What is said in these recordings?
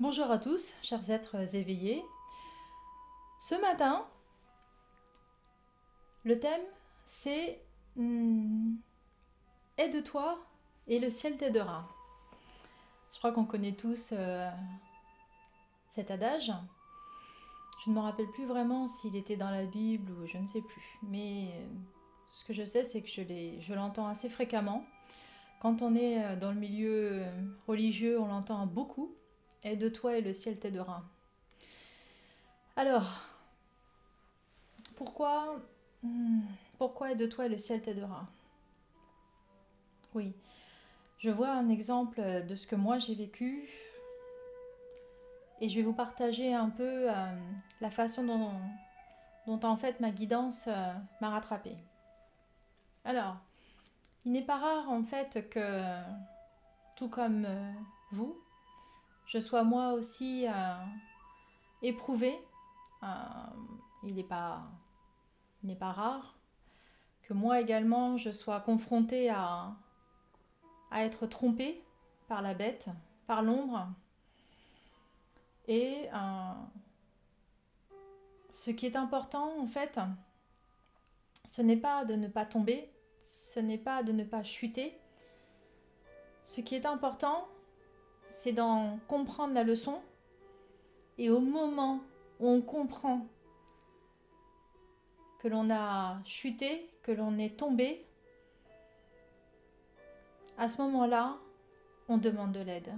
Bonjour à tous, chers êtres éveillés. Ce matin, le thème c'est Aide-toi et le ciel t'aidera. Je crois qu'on connaît tous cet adage. Je ne me rappelle plus vraiment s'il était dans la Bible ou je ne sais plus. Mais ce que je sais, c'est que je l'entends assez fréquemment. Quand on est dans le milieu religieux, on l'entend beaucoup. Aide-toi et le ciel t'aidera. Alors, pourquoi, pourquoi aide-toi et le ciel t'aidera? Oui, je vois un exemple de ce que moi j'ai vécu et je vais vous partager un peu la façon dont en fait ma guidance m'a rattrapée. Alors, il n'est pas rare en fait que, tout comme vous, je sois moi aussi éprouvée. Euh, il n'est pas rare que moi également je sois confrontée à être trompée par la bête, par l'ombre. Et ce qui est important, en fait, ce n'est pas de ne pas tomber, ce n'est pas de ne pas chuter. Ce qui est important, c'est d'en comprendre la leçon. Et au moment où on comprend que l'on a chuté, que l'on est tombé, à ce moment-là, on demande de l'aide.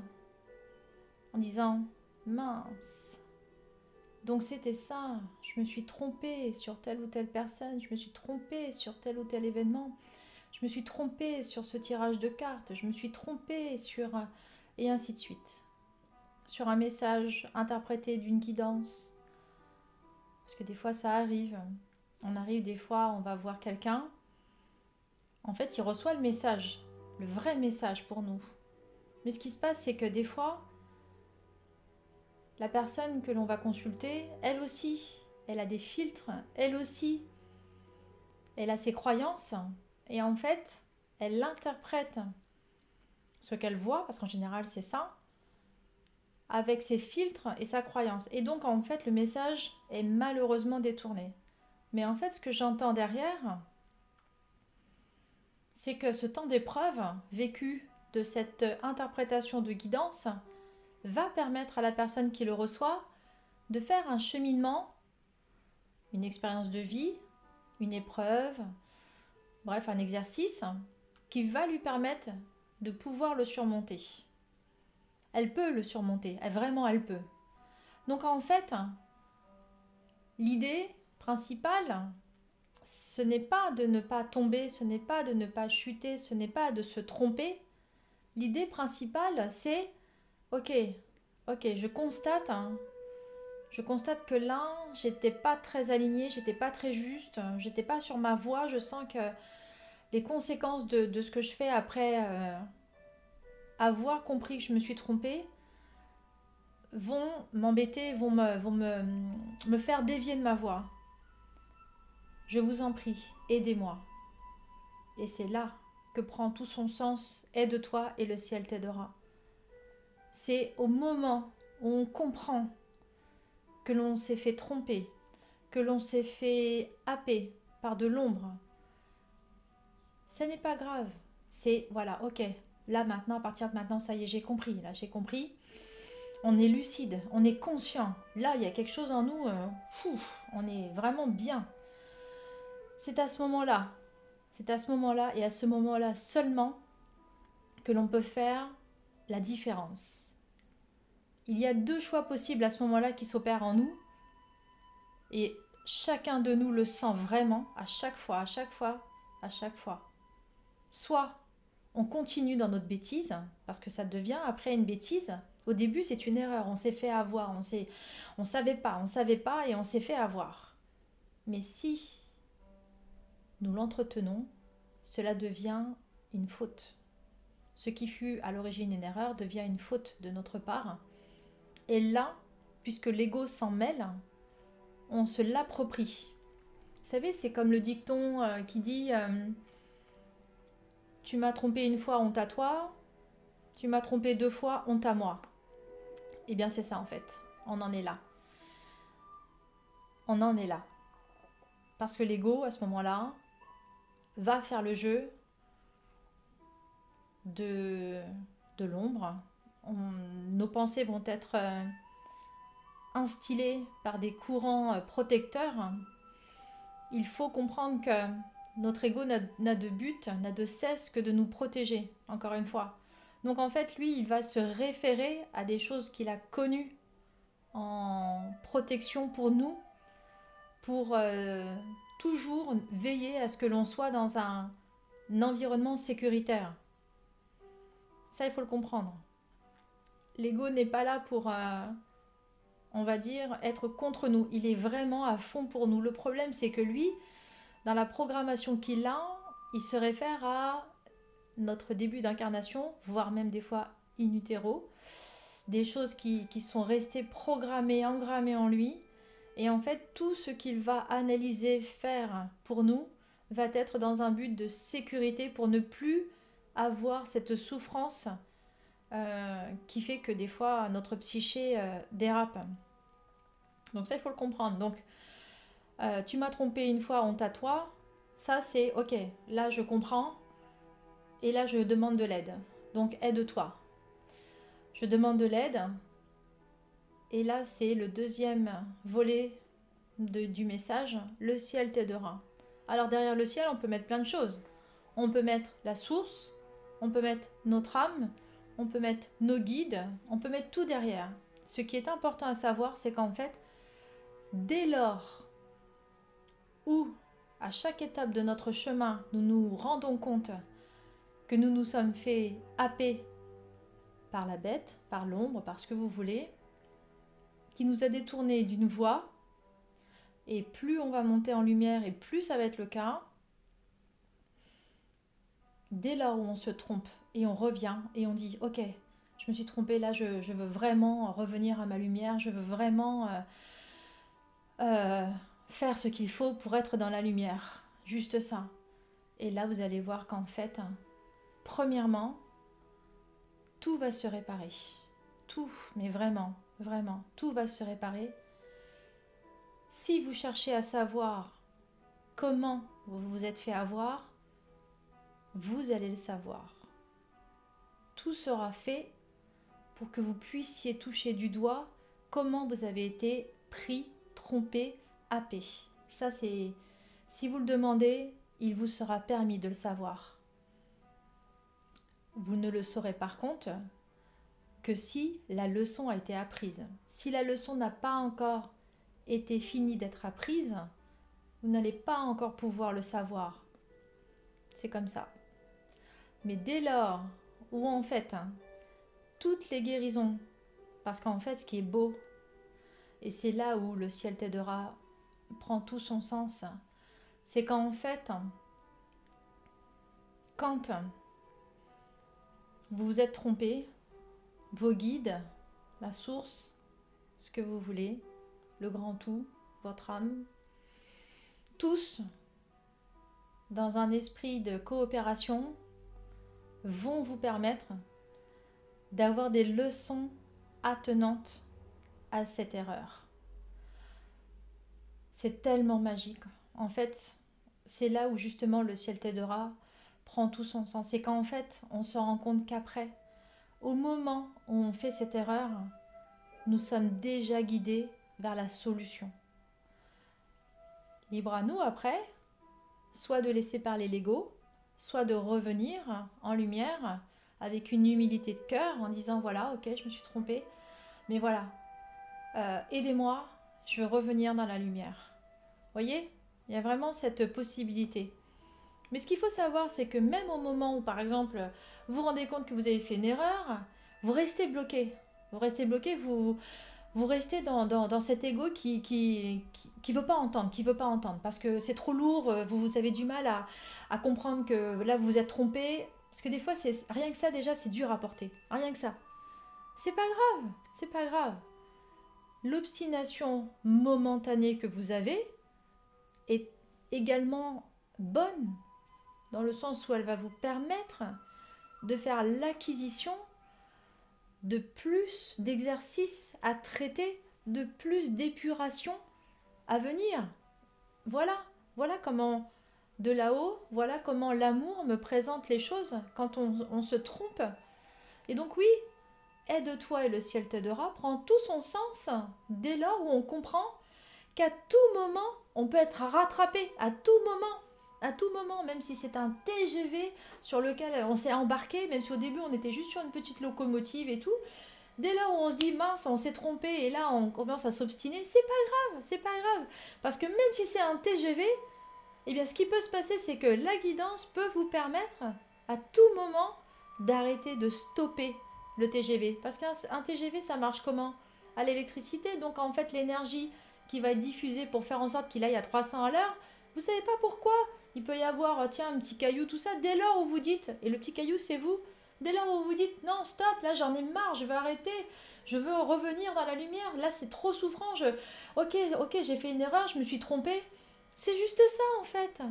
En disant, mince, donc c'était ça, je me suis trompée sur telle ou telle personne, je me suis trompée sur tel ou tel événement. Je me suis trompée sur ce tirage de cartes, je me suis trompée sur... et ainsi de suite. Sur un message interprété d'une guidance. Parce que des fois ça arrive. On arrive des fois, on va voir quelqu'un. En fait, il reçoit le message, le vrai message pour nous. Mais ce qui se passe, c'est que des fois, la personne que l'on va consulter, elle aussi, elle a des filtres, elle aussi, elle a ses croyances. Et en fait, elle interprète ce qu'elle voit, parce qu'en général c'est ça, avec ses filtres et sa croyance. Et donc en fait le message est malheureusement détourné. Mais en fait ce que j'entends derrière, c'est que ce temps d'épreuve vécu de cette interprétation de guidance va permettre à la personne qui le reçoit de faire un cheminement, une expérience de vie, une épreuve, bref un exercice qui va lui permettre de pouvoir le surmonter. Elle peut le surmonter, vraiment elle peut. Donc en fait, l'idée principale, ce n'est pas de ne pas tomber, ce n'est pas de ne pas chuter, ce n'est pas de se tromper. L'idée principale, c'est ok, je constate que là, j'étais pas très alignée, j'étais pas très juste, j'étais pas sur ma voie. Je sens que les conséquences de ce que je fais après avoir compris que je me suis trompée vont m'embêter, me faire dévier de ma voie. Je vous en prie, aidez-moi. Et c'est là que prend tout son sens, aide-toi et le ciel t'aidera. C'est au moment où on comprend que l'on s'est fait tromper, que l'on s'est fait happer par de l'ombre. Ce n'est pas grave. C'est, voilà, ok, là maintenant, à partir de maintenant, ça y est, j'ai compris, là j'ai compris. On est lucide, on est conscient. Là, il y a quelque chose en nous, on est vraiment bien. C'est à ce moment-là, c'est à ce moment-là et à ce moment-là seulement que l'on peut faire la différence. Il y a deux choix possibles à ce moment-là qui s'opèrent en nous et chacun de nous le sent vraiment à chaque fois, à chaque fois, à chaque fois. Soit on continue dans notre bêtise, parce que ça devient après une bêtise. Au début, c'est une erreur, on s'est fait avoir, on savait pas et on s'est fait avoir. Mais si nous l'entretenons, cela devient une faute. Ce qui fut à l'origine une erreur devient une faute de notre part. Et là, puisque l'ego s'en mêle, on se l'approprie. Vous savez, c'est comme le dicton qui dit tu m'as trompé une fois, honte à toi. Tu m'as trompé deux fois, honte à moi. Eh bien c'est ça en fait, on en est là. On en est là. Parce que l'ego, à ce moment-là, va faire le jeu de, de l'ombre. Nos pensées vont être instillées par des courants protecteurs. Il faut comprendre que notre ego n'a de but, n'a de cesse que de nous protéger, encore une fois. Donc en fait, lui, il va se référer à des choses qu'il a connues en protection pour nous, pour toujours veiller à ce que l'on soit dans un environnement sécuritaire. Ça, il faut le comprendre. L'ego n'est pas là pour, on va dire, être contre nous. Il est vraiment à fond pour nous. Le problème, c'est que lui, dans la programmation qu'il a, il se réfère à notre début d'incarnation, voire même des fois in utero, des choses qui sont restées programmées, engrammées en lui. Et en fait, tout ce qu'il va analyser, faire pour nous, va être dans un but de sécurité pour ne plus avoir cette souffrance qui fait que des fois notre psyché dérape. Donc ça, il faut le comprendre. Donc, tu m'as trompé une fois, honte à toi. Ça, c'est ok, là je comprends et là je demande de l'aide. Donc aide-toi. Je demande de l'aide. Et là, c'est le deuxième volet du message. Le ciel t'aidera. Alors derrière le ciel, on peut mettre plein de choses. On peut mettre la source, on peut mettre notre âme, on peut mettre nos guides, on peut mettre tout derrière. Ce qui est important à savoir, c'est qu'en fait, dès lors où, à chaque étape de notre chemin, nous nous rendons compte que nous nous sommes fait happer par la bête, par l'ombre, par ce que vous voulez, qui nous a détournés d'une voie, et plus on va monter en lumière et plus ça va être le cas, dès lors où on se trompe et on revient et on dit ok, je me suis trompée, là je veux vraiment revenir à ma lumière, je veux vraiment faire ce qu'il faut pour être dans la lumière, juste ça. Et là vous allez voir qu'en fait, premièrement, tout va se réparer. Tout, mais vraiment, vraiment, tout va se réparer. Si vous cherchez à savoir comment vous vous êtes fait avoir, vous allez le savoir. Tout sera fait pour que vous puissiez toucher du doigt comment vous avez été pris, trompé, happé. Ça, c'est... Si vous le demandez, il vous sera permis de le savoir. Vous ne le saurez par contre que si la leçon a été apprise. Si la leçon n'a pas encore été finie d'être apprise, vous n'allez pas encore pouvoir le savoir. C'est comme ça. Mais dès lors où en fait, toutes les guérisons, parce qu'en fait ce qui est beau, et c'est là où le ciel t'aidera prend tout son sens, c'est qu'en fait, quand vous vous êtes trompé, vos guides, la source, ce que vous voulez, le grand tout, votre âme, tous, dans un esprit de coopération, vont vous permettre d'avoir des leçons attenantes à cette erreur. C'est tellement magique. En fait, c'est là où justement le ciel t'aidera prend tout son sens. C'est qu'en fait, on se rend compte qu'après, au moment où on fait cette erreur, nous sommes déjà guidés vers la solution. Libre à nous après, soit de laisser parler l'ego, soit de revenir en lumière avec une humilité de cœur en disant voilà, ok, je me suis trompée, mais voilà, aidez-moi, je veux revenir dans la lumière. Vous voyez, il y a vraiment cette possibilité. Mais ce qu'il faut savoir, c'est que même au moment où, par exemple, vous vous rendez compte que vous avez fait une erreur, vous restez bloqué. Vous restez bloqué, vous restez dans cet ego qui veut pas entendre, parce que c'est trop lourd, vous avez du mal à comprendre que là, vous vous êtes trompé. Parce que des fois, rien que ça, déjà, c'est dur à porter. Rien que ça. C'est pas grave, c'est pas grave. L'obstination momentanée que vous avez est également bonne, dans le sens où elle va vous permettre de faire l'acquisition de plus d'exercices à traiter, de plus d'épuration à venir. Voilà, voilà comment de là-haut, voilà comment l'amour me présente les choses quand on se trompe. Et donc oui, aide-toi et le ciel t'aidera prend tout son sens dès lors où on comprend qu'à tout moment, on peut être rattrapé, à tout moment, même si c'est un TGV sur lequel on s'est embarqué, même si au début on était juste sur une petite locomotive et tout, dès lors où on se dit mince, on s'est trompé et là on commence à s'obstiner, c'est pas grave, parce que même si c'est un TGV, eh bien ce qui peut se passer c'est que la guidance peut vous permettre à tout moment d'arrêter, de stopper le TGV, parce qu'un TGV ça marche comment? À l'électricité, donc en fait l'énergie qui va être diffusée pour faire en sorte qu'il aille à 300 à l'heure, vous savez pas pourquoi il peut y avoir, tiens, un petit caillou, tout ça, dès lors où vous dites, et le petit caillou c'est vous, dès lors où vous dites non, stop, là j'en ai marre, je veux arrêter, je veux revenir dans la lumière, là c'est trop souffrant, ok, j'ai fait une erreur, je me suis trompée. C'est juste ça en fait.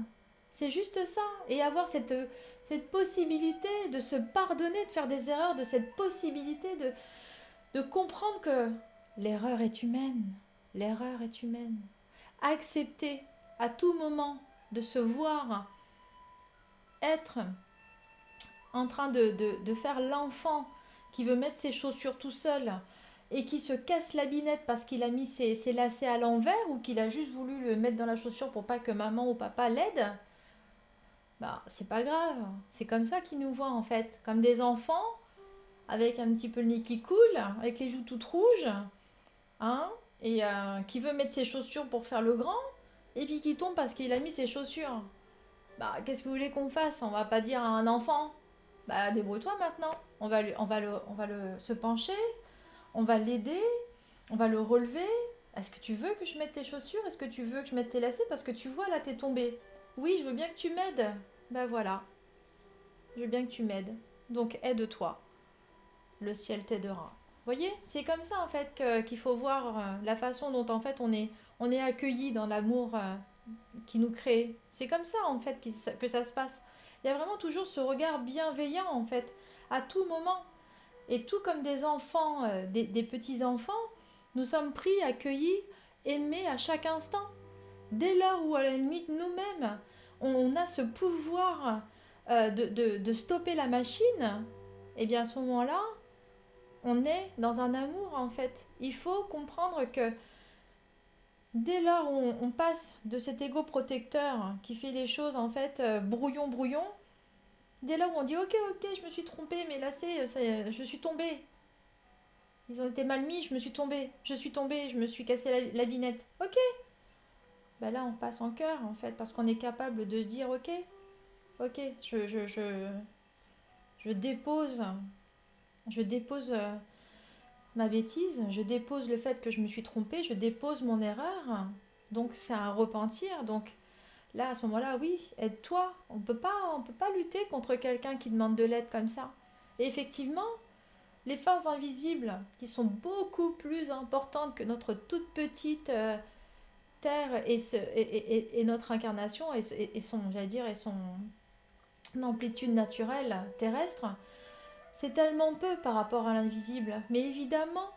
C'est juste ça. Et avoir cette possibilité de se pardonner, de faire des erreurs, de cette possibilité de comprendre que l'erreur est humaine. L'erreur est humaine. Accepter à tout moment de se voir être en train de faire l'enfant qui veut mettre ses chaussures tout seul et qui se casse la binette parce qu'il a mis ses lacets à l'envers ou qu'il a juste voulu le mettre dans la chaussure pour pas que maman ou papa l'aide, bah c'est pas grave. C'est comme ça qu'ils nous voient en fait, comme des enfants avec un petit peu le nez qui coule, avec les joues toutes rouges, hein, et qui veut mettre ses chaussures pour faire le grand et puis qui tombe parce qu'il a mis ses chaussures. Bah qu'est-ce que vous voulez qu'on fasse? On va pas dire à un enfant, bah débrouille-toi maintenant. On va se pencher, on va l'aider, on va le relever. Est-ce que tu veux que je mette tes chaussures? Est-ce que tu veux que je mette tes lacets? Parce que tu vois, là, t'es tombé. Oui, je veux bien que tu m'aides. Ben voilà, je veux bien que tu m'aides. Donc aide-toi. Le ciel t'aidera. Vous voyez, c'est comme ça en fait qu'il faut voir la façon dont en fait on est accueilli dans l'amour qui nous crée. C'est comme ça en fait que ça se passe. Il y a vraiment toujours ce regard bienveillant en fait, à tout moment. Et tout comme des enfants, des petits-enfants, nous sommes pris, accueillis, aimés à chaque instant. Dès lors où, à la limite, nous-mêmes, on a ce pouvoir de stopper la machine, eh bien à ce moment-là, on est dans un amour en fait. Il faut comprendre que dès lors où on passe de cet ego protecteur qui fait les choses en fait brouillon, brouillon, dès lors où on dit ok, ok, je me suis trompée, mais là je suis tombée. Ils ont été mal mis, je suis tombée, je me suis cassé la binette. Ok, bah là on passe en cœur en fait, parce qu'on est capable de se dire ok, ok, je dépose, je dépose ma bêtise, je dépose le fait que je me suis trompée, je dépose mon erreur. Donc c'est un repentir. Donc là à ce moment-là, oui, aide-toi. On peut pas lutter contre quelqu'un qui demande de l'aide comme ça. Et effectivement, les forces invisibles, qui sont beaucoup plus importantes que notre toute petite terre et notre incarnation et son, j'allais dire, et son amplitude naturelle terrestre, c'est tellement peu par rapport à l'invisible. Mais évidemment,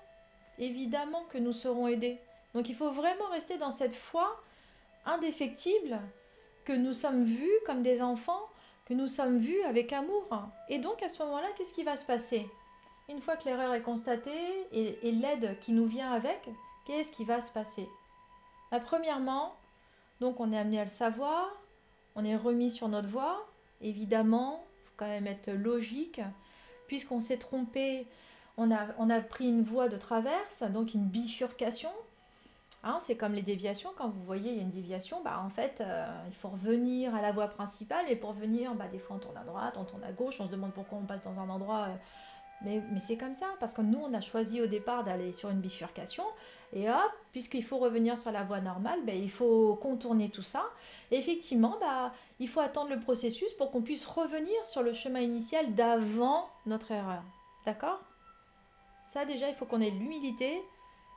évidemment que nous serons aidés. Donc il faut vraiment rester dans cette foi indéfectible que nous sommes vus comme des enfants, que nous sommes vus avec amour. Et donc à ce moment-là, qu'est-ce qui va se passer? Une fois que l'erreur est constatée et l'aide qui nous vient avec, qu'est-ce qui va se passer? Premièrement, donc on est amené à le savoir, on est remis sur notre voie. Évidemment, il faut quand même être logique. Puisqu'on s'est trompé, on a pris une voie de traverse, donc une bifurcation. Hein, c'est comme les déviations, quand vous voyez il y a une déviation, bah, en fait il faut revenir à la voie principale et pour venir, bah, des fois on tourne à droite, on tourne à gauche, on se demande pourquoi on passe dans un endroit mais c'est comme ça, parce que nous, on a choisi au départ d'aller sur une bifurcation, et hop, puisqu'il faut revenir sur la voie normale, ben, il faut contourner tout ça. Et effectivement, bah, il faut attendre le processus pour qu'on puisse revenir sur le chemin initial d'avant notre erreur. D'accord? Ça, déjà, il faut qu'on ait l'humilité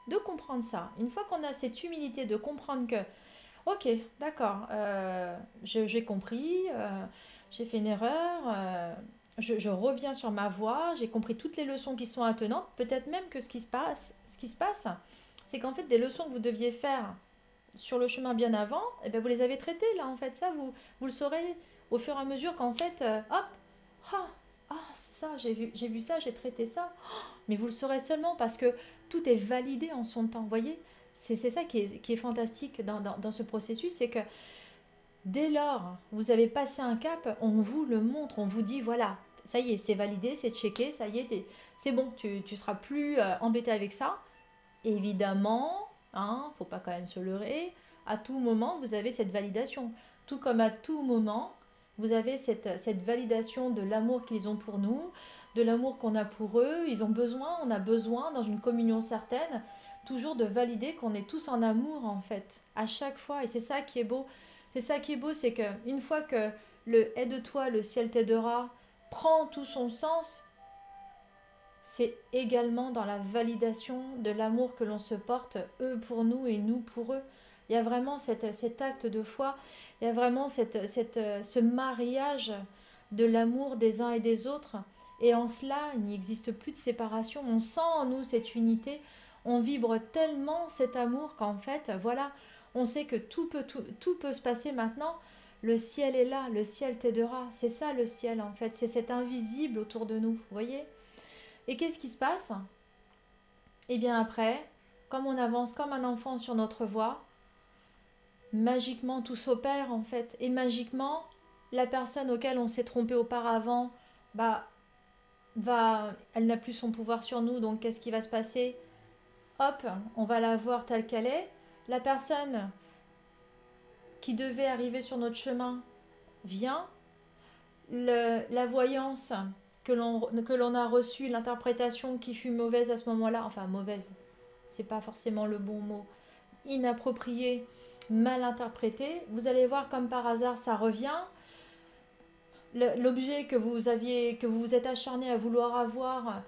de comprendre ça. Une fois qu'on a cette humilité de comprendre que, ok, d'accord, j'ai compris, j'ai fait une erreur, je reviens sur ma voie, j'ai compris toutes les leçons qui sont attenantes, peut-être même que ce qui se passe, c'est qu'en fait des leçons que vous deviez faire sur le chemin bien avant, eh ben vous les avez traitées là en fait, ça vous le saurez au fur et à mesure qu'en fait, hop, ah, c'est ça, j'ai vu ça, j'ai traité ça, mais vous le saurez seulement parce que tout est validé en son temps, vous voyez, c'est ça qui est fantastique dans ce processus, c'est que dès lors, vous avez passé un cap, on vous le montre, on vous dit voilà, ça y est, c'est validé, c'est checké, ça y est, c'est bon, tu seras plus embêté avec ça. Évidemment, hein, faut pas quand même se leurrer, à tout moment, vous avez cette validation. Tout comme à tout moment, vous avez cette validation de l'amour qu'ils ont pour nous, de l'amour qu'on a pour eux. Ils ont besoin, on a besoin, dans une communion certaine, toujours de valider qu'on est tous en amour, en fait, à chaque fois. Et c'est ça qui est beau. C'est ça qui est beau, c'est que une fois que le aide-toi, le ciel t'aidera prend tout son sens, c'est également dans la validation de l'amour que l'on se porte, eux pour nous et nous pour eux. Il y a vraiment cet acte de foi, il y a vraiment ce mariage de l'amour des uns et des autres. Et en cela, il n'existe plus de séparation. On sent en nous cette unité, on vibre tellement cet amour qu'en fait, voilà, on sait que tout peut se passer maintenant. Le ciel est là, le ciel t'aidera. C'est ça le ciel en fait, c'est cet invisible autour de nous, vous voyez. Et qu'est-ce qui se passe? Eh bien après, comme on avance comme un enfant sur notre voie, magiquement tout s'opère en fait. Et magiquement, la personne auquel on s'est trompé auparavant, bah, elle n'a plus son pouvoir sur nous, donc qu'est-ce qui va se passer? Hop, on va la voir telle qu'elle est. La personne qui devait arriver sur notre chemin vient. La voyance que l'on a reçue, l'interprétation qui fut mauvaise à ce moment-là, enfin mauvaise, c'est pas forcément le bon mot, inappropriée, mal interprétée, vous allez voir comme par hasard ça revient. L'objet que vous vous êtes acharné à vouloir avoir,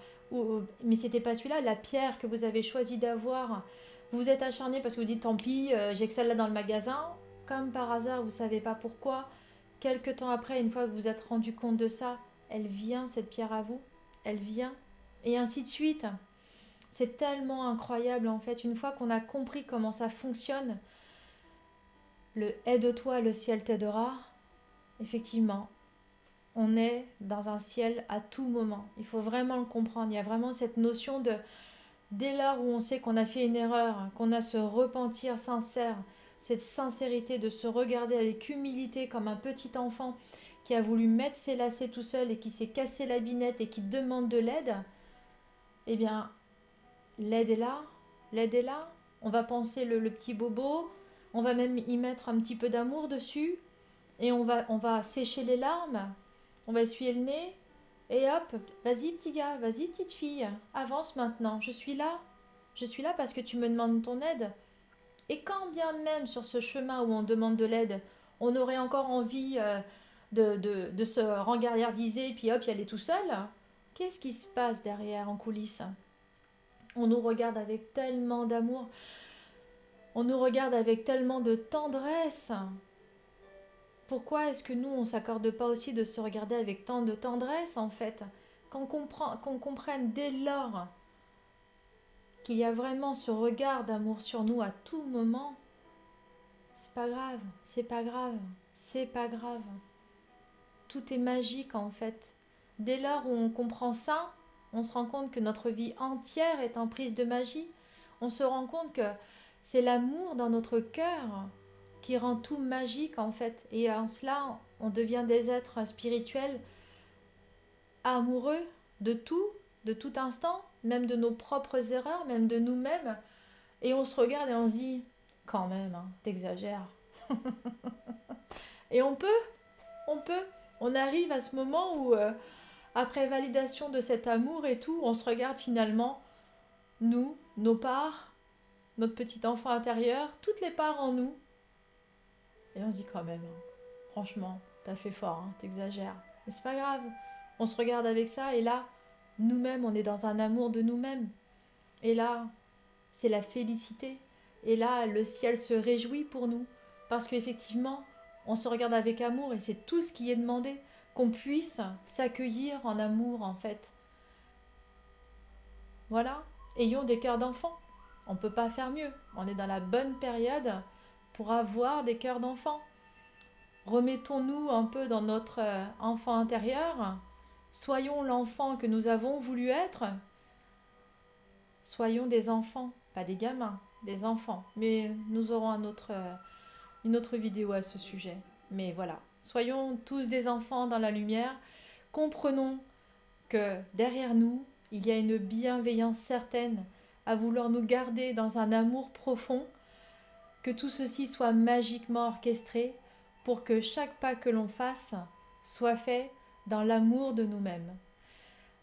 mais c'était pas celui-là, la pierre que vous avez choisi d'avoir, vous vous êtes acharné parce que vous dites tant pis, j'ai que celle-là dans le magasin, comme par hasard, vous savez pas pourquoi. Quelque temps après, une fois que vous vous êtes rendu compte de ça, elle vient, cette pierre à vous, elle vient, et ainsi de suite. C'est tellement incroyable en fait, une fois qu'on a compris comment ça fonctionne, le aide-toi, le ciel t'aidera, effectivement, on est dans un ciel à tout moment. Il faut vraiment le comprendre, il y a vraiment cette notion de, dès lors où on sait qu'on a fait une erreur, qu'on a ce repentir sincère, cette sincérité de se regarder avec humilité comme un petit enfant qui a voulu mettre ses lacets tout seul et qui s'est cassé la binette et qui demande de l'aide, eh bien, l'aide est là, l'aide est là. On va penser le petit bobo, on va même y mettre un petit peu d'amour dessus et on va sécher les larmes, on va essuyer le nez et hop, vas-y petit gars, vas-y petite fille, avance maintenant, je suis là. Je suis là parce que tu me demandes ton aide. Et quand bien même sur ce chemin où on demande de l'aide, on aurait encore envie de se rengardiser, puis hop, y aller tout seul, qu'est-ce qui se passe derrière en coulisses? On nous regarde avec tellement d'amour, on nous regarde avec tellement de tendresse. Pourquoi est-ce que nous, on ne s'accorde pas aussi de se regarder avec tant de tendresse, en fait? Qu'on comprenne dès lors qu'il y a vraiment ce regard d'amour sur nous à tout moment, c'est pas grave, c'est pas grave, c'est pas grave. Tout est magique en fait. Dès lors où on comprend ça, on se rend compte que notre vie entière est emprise de magie. On se rend compte que c'est l'amour dans notre cœur qui rend tout magique en fait. Et en cela, on devient des êtres spirituels amoureux de tout instant, même de nos propres erreurs, même de nous-mêmes. Et on se regarde et on se dit, quand même, hein, t'exagères. Et on peut, on arrive à ce moment où, après validation de cet amour et tout, on se regarde finalement, nous, nos parts, notre petit enfant intérieur, toutes les parts en nous. Et on se dit quand même, hein, franchement, t'as fait fort, hein, t'exagères. Mais c'est pas grave. On se regarde avec ça et là, nous-mêmes, on est dans un amour de nous-mêmes. Et là, c'est la félicité. Et là, le ciel se réjouit pour nous. Parce qu'effectivement, on se regarde avec amour et c'est tout ce qui est demandé. qu'on puisse s'accueillir en amour en fait. Voilà, ayons des cœurs d'enfants. On ne peut pas faire mieux. On est dans la bonne période pour avoir des cœurs d'enfants. Remettons-nous un peu dans notre enfant intérieur. Soyons l'enfant que nous avons voulu être. Soyons des enfants, pas des gamins, des enfants. Mais nous aurons une autre vidéo à ce sujet. Mais voilà, soyons tous des enfants dans la lumière. Comprenons que derrière nous, il y a une bienveillance certaine à vouloir nous garder dans un amour profond, que tout ceci soit magiquement orchestré pour que chaque pas que l'on fasse soit fait dans l'amour de nous-mêmes.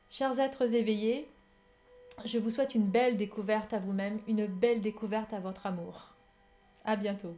Chers êtres éveillés, je vous souhaite une belle découverte à vous-même, une belle découverte à votre amour. À bientôt.